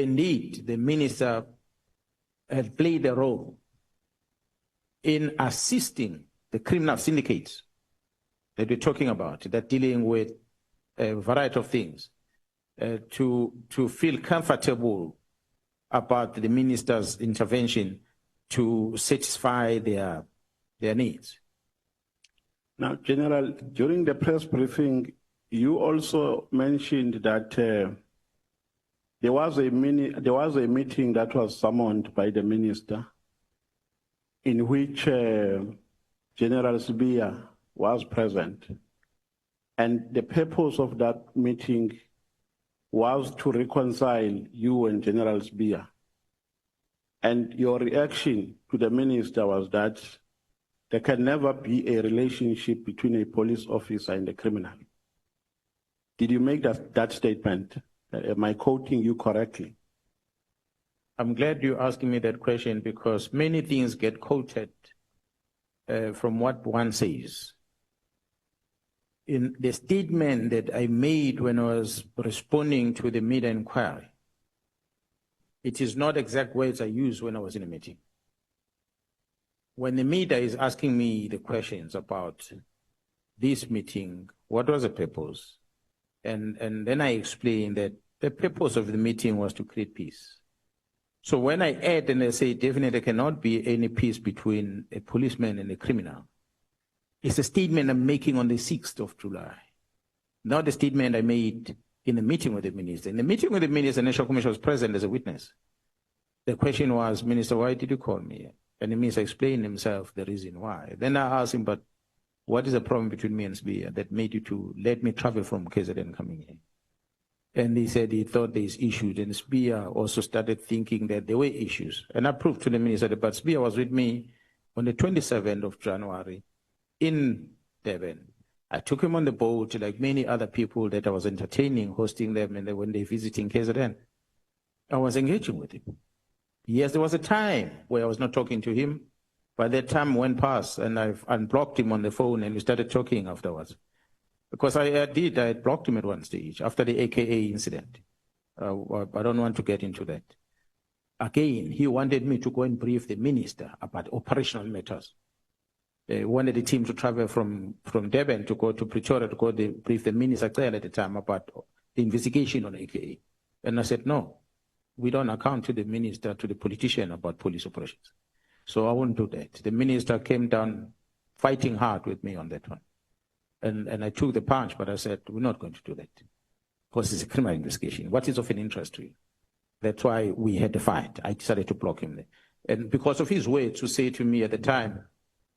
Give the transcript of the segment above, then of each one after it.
Indeed, the minister had played a role in assisting the criminal syndicates that we're talking about, that dealing with a variety of things, to feel comfortable about the minister's intervention to satisfy their needs. Now, General, during the press briefing, you also mentioned that there was a meeting that was summoned by the minister in which General Sibiya was present. And the purpose of that meeting was to reconcile you and General Sibiya. And your reaction to the minister was that there can never be a relationship between a police officer and a criminal. Did you make that statement? Am I quoting you correctly? I'm glad you're asking me that question, because many things get quoted from what one says. In the statement that I made when I was responding to the media inquiry, it is not exact words I used when I was in a meeting. When the media is asking me the questions about this meeting, what was the purpose? And then I explained that the purpose of the meeting was to create peace. So when I add and I say definitely cannot be any peace between a policeman and a criminal, it's a statement I'm making on the 6th of July, not the statement I made in the meeting with the minister. In the meeting with the minister, the National Commission was present as a witness. The question was, Minister, why did you call me? And the minister explained himself the reason why. Then I asked him, but what is the problem between me and Sibiya that made you to let me travel from KZN coming here? And he said he thought there's issues. And Sibiya also started thinking that there were issues. And I proved to the minister that, but Sibiya was with me on the 27th of January in Durban. I took him on the boat like many other people that I was entertaining, hosting them, and when they're visiting KZN. I was engaging with him. Yes, there was a time where I was not talking to him. By that time went past, and I've unblocked him on the phone, and we started talking afterwards. Because I had blocked him at one stage after the AKA incident. I don't want to get into that. Again, he wanted me to go and brief the minister about operational matters. He wanted the team to travel from Durban to go to Pretoria to go to brief the minister there at the time about the investigation on AKA. And I said, no, we don't account to the minister, to the politician about police operations. So I won't do that. The minister came down fighting hard with me on that one. And I took the punch, but I said, we're not going to do that. Because it's a criminal investigation. What is of an interest to you? That's why we had the fight. I decided to block him there. And because of his words to say to me at the time,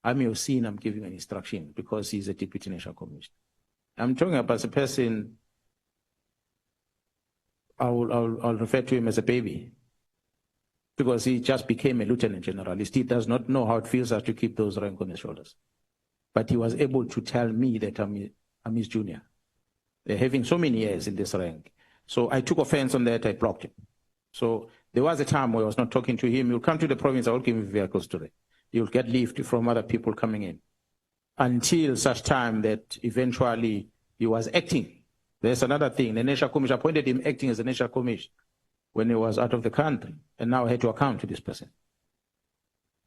I may have seen I'm giving an instruction because he's a deputy national commissioner. I'm talking about a person, I'll refer to him as a baby, because he just became a lieutenant general. He still does not know how it feels to keep those rank on his shoulders. But he was able to tell me that I'm his junior. They're having so many years in this rank. So I took offense on that, I blocked him. So there was a time where I was not talking to him. You'll come to the province, I will give him vehicles today. You'll get lift from other people coming in. Until such time that eventually he was acting. There's another thing. The National Commission appointed him acting as a National Commission when he was out of the country. And now I had to account to this person,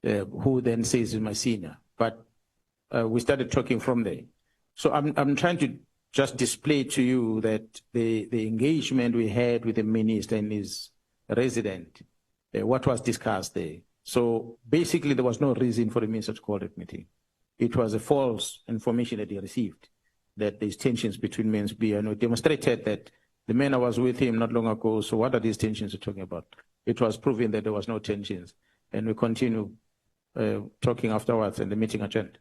who then says he's my senior. But we started talking from there. So I'm trying to just display to you that the engagement we had with the minister and his resident, what was discussed there. So basically, there was no reason for the minister to call that meeting. It was a false information that he received, that there's tensions between me and Sibiya. And we demonstrated that the man I was with him not long ago, so what are these tensions you're talking about? It was proven that there was no tensions. And we continue talking afterwards, and the meeting adjourned.